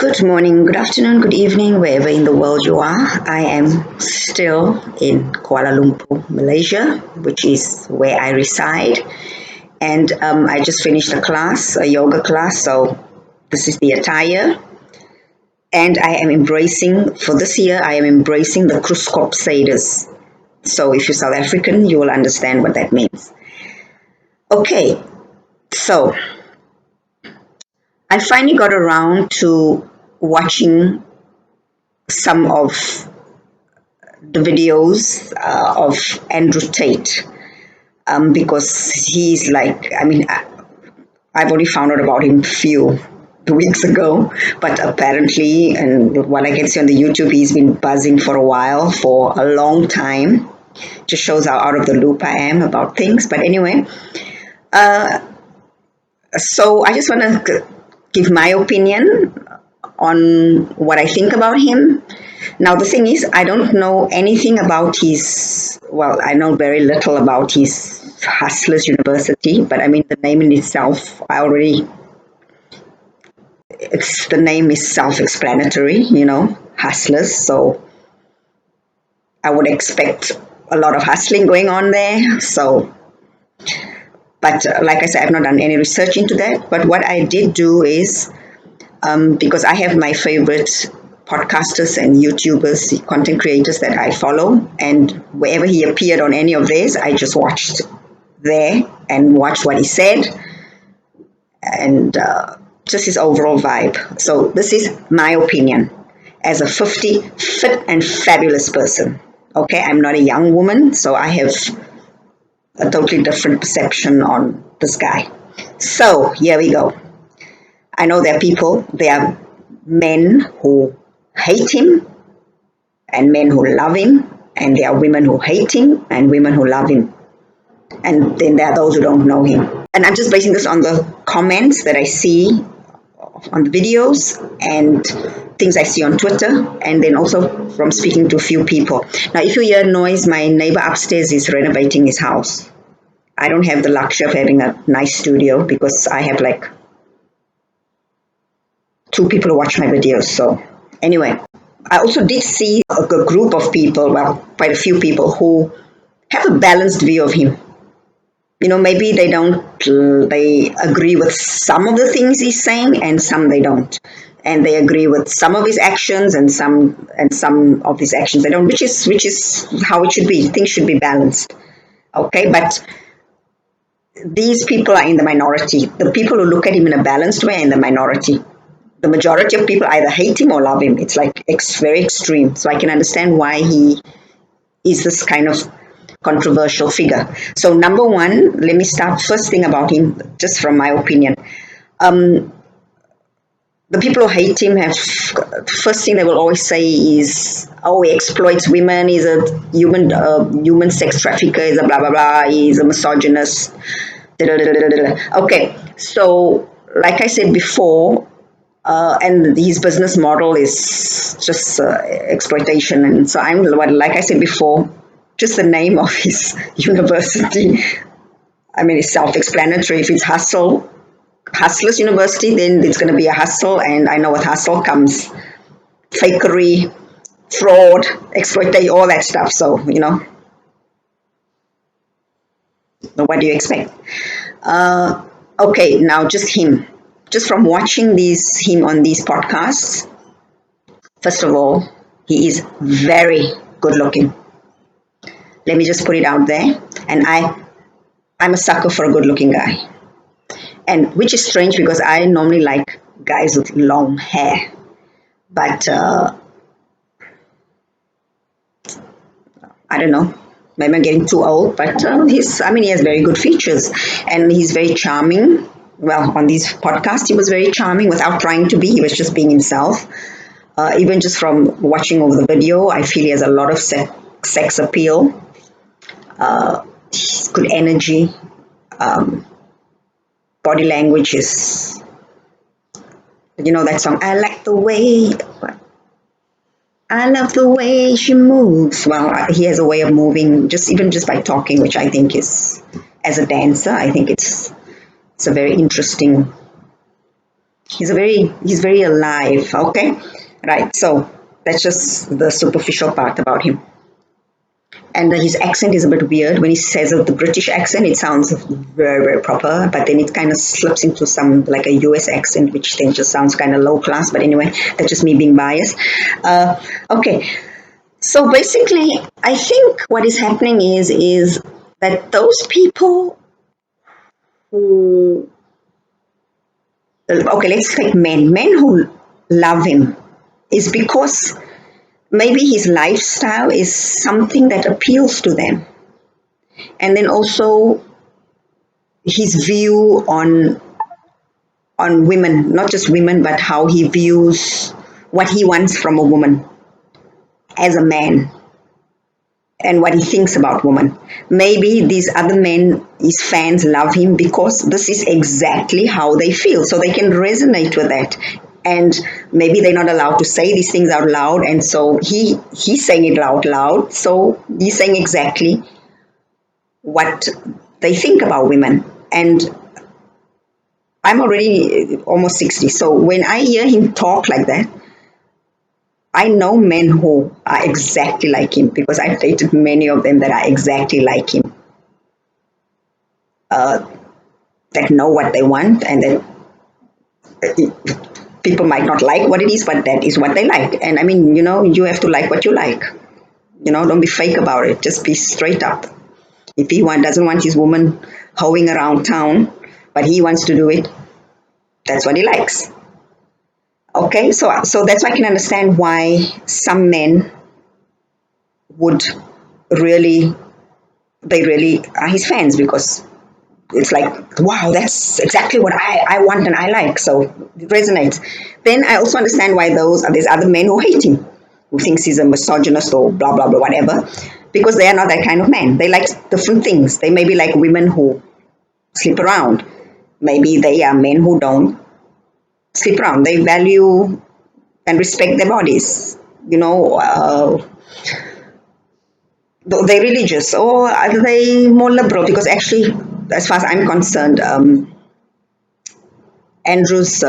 Good morning, good afternoon, good evening, wherever in the world you are. I am still in Kuala Lumpur, Malaysia, which is where I reside. And I just finished a class, a yoga class. So this is the attire. And I am embracing, for this year, I am embracing the Kruskop Saders. So if you're South African, you will understand what that means. Okay, so I finally got around to watching some of the videos of Andrew Tate because he's like, I've only found out about him a few weeks ago, but apparently, and what I can see on the YouTube, he's been buzzing for a while, for a long time. Just shows how out of the loop I am about things. But anyway, so I just want to give my opinion on what I think about him. Now, the thing is, I don't know anything about I know very little about his Hustlers University, but I mean, the name in itself, the name is self-explanatory, Hustlers. So I would expect a lot of hustling going on there. So, but like I said, I've not done any research into that. But what I did do is, because I have my favorite podcasters and YouTubers, content creators that I follow, and wherever he appeared on any of theirs, I just watched there and watched what he said and just his overall vibe. So this is my opinion as a 50 fit and fabulous person. Okay, I'm not a young woman, so I have a totally different perception on this guy. So here we go. I know there are men who hate him and men who love him, and there are women who hate him and women who love him. And then there are those who don't know him. And I'm just basing this on the comments that I see on the videos and things I see on Twitter, and then also from speaking to a few people. Now, if you hear noise, my neighbor upstairs is renovating his house. I don't have the luxury of having a nice studio because I have like 2 people who watch my videos. So anyway, I also did see a group of people, quite a few people who have a balanced view of him. Maybe they agree with some of the things he's saying and some they don't. And they agree with some of his actions and some of his actions they don't, which is how it should be. Things should be balanced. Okay, but these people are in the minority. The people who look at him in a balanced way are in the minority. The majority of people either hate him or love him. It's like very extreme. So I can understand why he is this kind of controversial figure. So number one, let me start first thing about him, just from my opinion. The people who hate him first thing they will always say is, oh, he exploits women, he's a human sex trafficker, he's a blah, blah, blah, he's a misogynist. Okay, so like I said before, and his business model is just exploitation. And so like I said before, just the name of his university, it's self-explanatory. If it's Hustlers University, then it's going to be a hustle, and I know with hustle comes fakery, fraud, exploitation, all that stuff. So, what do you expect? Okay, now just him. Just from watching him on these podcasts, first of all, he is very good looking. Let me just put it out there. And I'm a sucker for a good looking guy. And which is strange because I normally like guys with long hair. But I don't know. Maybe I'm getting too old, but he has very good features. And he's very charming. Well, on these podcasts, he was very charming without trying to be. He was just being himself. Even just from watching over the video, I feel he has a lot of sex appeal. Good energy. Body language is, that song, I love the way she moves. Well, he has a way of moving, just by talking, which I think is, as a dancer, I think it's a very interesting he's very alive. Okay, right. So that's just the superficial part about him. And his accent is a bit weird. When he says the British accent, it sounds very, very proper, but then it kind of slips into some like a US accent, which then just sounds kind of low class. But anyway, that's just me being biased. Okay, so basically, I think what is happening is that those people who, okay, let's take men who love him, is because maybe his lifestyle is something that appeals to them, and then also his view on women, not just women, but how he views what he wants from a woman as a man and what he thinks about women. Maybe these other men, his fans, love him because this is exactly how they feel, so they can resonate with that. And maybe they're not allowed to say these things out loud, and so he's saying it out loud. So he's saying exactly what they think about women. And I'm already almost 60. So when I hear him talk like that, I know men who are exactly like him because I've dated many of them that are exactly like him, that know what they want, and that people might not like what it is, but that is what they like. And I mean, you have to like what you like. Don't be fake about it. Just be straight up. If he doesn't want his woman hoeing around town, but he wants to do it, that's what he likes. Okay, so that's why I can understand why some men would really, they really are his fans, because it's like, wow, that's exactly what I want and I like, so it resonates. Then I also understand why there's other men who hate him, who thinks he's a misogynist or blah blah blah whatever, because they are not that kind of man. They like different things. They may be like women who sleep around. Maybe they are men who don't sleep around. They value and respect their bodies. They're religious, or are they more liberal? Because actually, as far as I'm concerned, Andrew's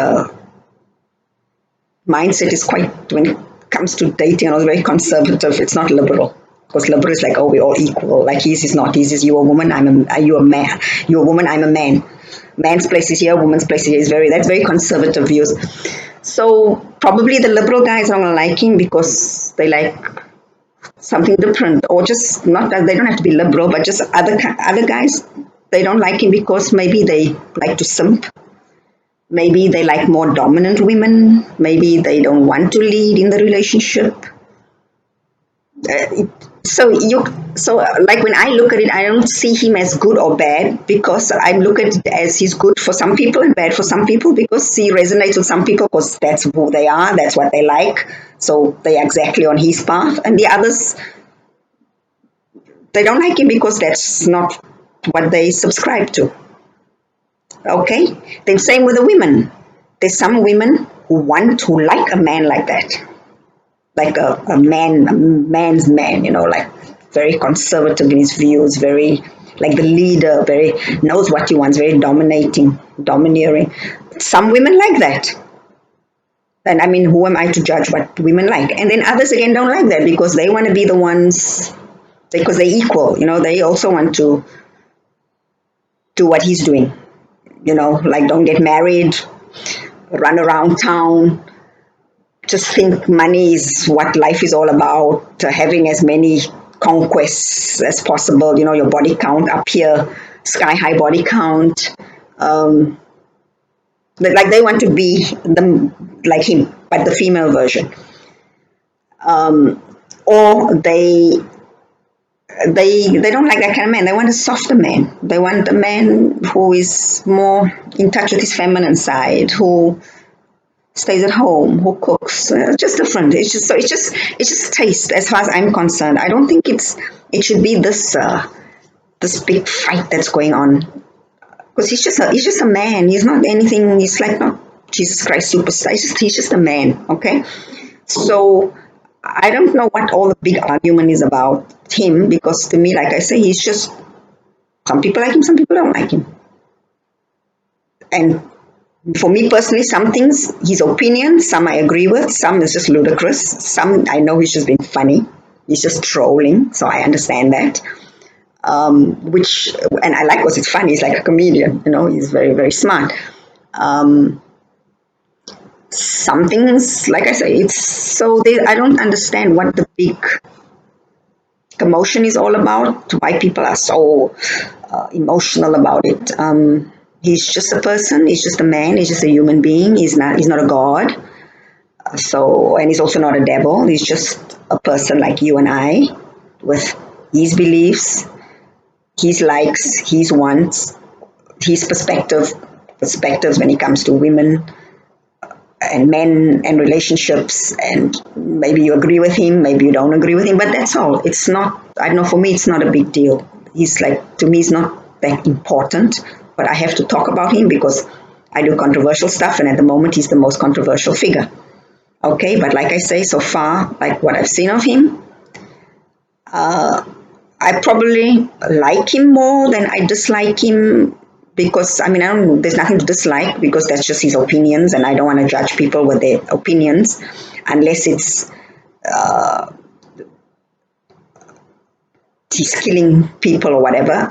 mindset is quite, when it comes to dating, very conservative. It's not liberal. Because liberal is like, oh, we're all equal. Like his is not. His is, you're a woman, you're a man. You're a woman, I'm a man. Man's place is here, woman's place is here. That's very conservative views. So probably the liberal guys are gonna like him because they like something different, or just not that they don't have to be liberal, but just other guys, they don't like him because maybe they like to simp. Maybe they like more dominant women. Maybe they don't want to lead in the relationship. Like when I look at it, I don't see him as good or bad, because I look at it as he's good for some people and bad for some people, because he resonates with some people because that's who they are, that's what they like, so they're exactly on his path. And the others, they don't like him because that's not what they subscribe to. Okay? Then same with the women. There's some women who like a man like that. Like a man's man, like very conservative in his views, very like the leader, very knows what he wants, very domineering. Some women like that. And I mean, who am I to judge what women like? And then others again don't like that because they want to be the ones, because they're equal, they also want to do what he's doing, like don't get married, run around town, just think money is what life is all about, having as many conquests as possible, your body count up here, sky high body count. Like they want to be like him, but the female version. Or they don't like that kind of man. They want a softer man. They want a man who is more in touch with his feminine side, who stays at home, who cooks. Just different. It's just taste. As far as I'm concerned, I don't think it should be this big fight that's going on, because he's just a man. He's not anything. He's like not Jesus Christ superstar. He's just a man. Okay, so I don't know what all the big argument is about him, because to me, like I say, he's just, some people like him, some people don't like him. And For me personally, some things, his opinions, some I agree with, some is just ludicrous, some I know he's just being funny, he's just trolling, so I understand that. Which, and I like because it's funny, he's like a comedian, he's very, very smart. Um, some things, like I say, it's so I don't understand what the big commotion is all about, why people are so emotional about it. He's just a person, he's just a man, he's just a human being, he's not a god. So, and he's also not a devil, he's just a person like you and I with his beliefs, his likes, his wants, his perspectives when it comes to women and men and relationships, and maybe you agree with him, maybe you don't agree with him, but that's all. It's not, I don't know, for me it's not a big deal. He's like, to me, he's not that important, but I have to talk about him because I do controversial stuff, and at the moment he's the most controversial figure. Okay, but like I say, so far, like what I've seen of him, I probably like him more than I dislike him, because I mean, I don't, there's nothing to dislike because that's just his opinions, and I don't want to judge people with their opinions unless it's he's killing people or whatever.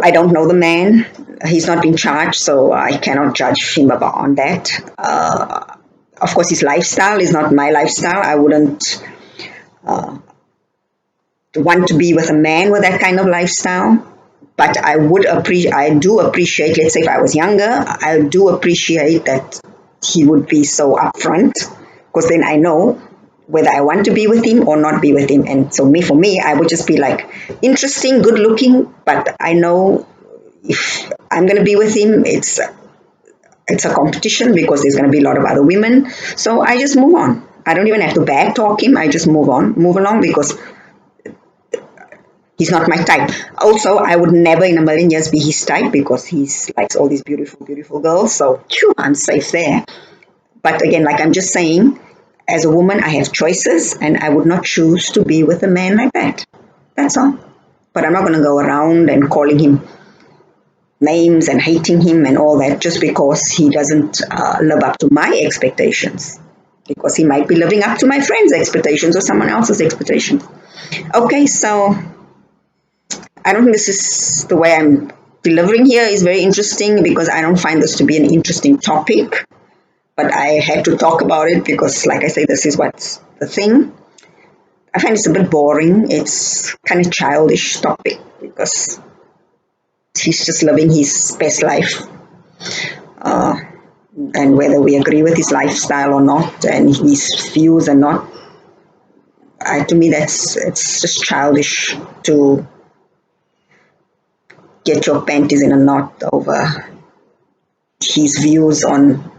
I don't know the man. He's not been charged, so I cannot judge him about on that. Of course, his lifestyle is not my lifestyle. I wouldn't want to be with a man with that kind of lifestyle. But I do appreciate, let's say if I was younger, I do appreciate that he would be so upfront, because then I know whether I want to be with him or not be with him. And so for me, I would just be like interesting, good looking, but I know if I'm going to be with him, it's a competition because there's going to be a lot of other women. So I just move on. I don't even have to back talk him. I just move along, because he's not my type. Also, I would never in a million years be his type because he's likes all these beautiful, beautiful girls. So, I'm safe there. But again, like I'm just saying, as a woman, I have choices, and I would not choose to be with a man like that. That's all. But I'm not going to go around and calling him names and hating him and all that just because he doesn't live up to my expectations. Because he might be living up to my friend's expectations or someone else's expectations. Okay, so I don't think this is the way I'm delivering here is very interesting, because I don't find this to be an interesting topic. But I had to talk about it because, like I say, this is what's the thing. I find it's a bit boring. It's kind of childish topic because he's just living his best life. And whether we agree with his lifestyle or not, and his views or not, to me it's just childish to get your panties in a knot over his views on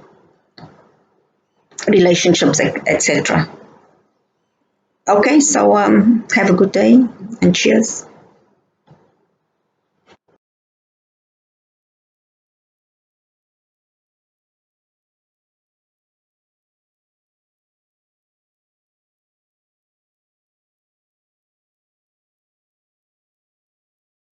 relationships, etc. Okay, so have a good day and cheers.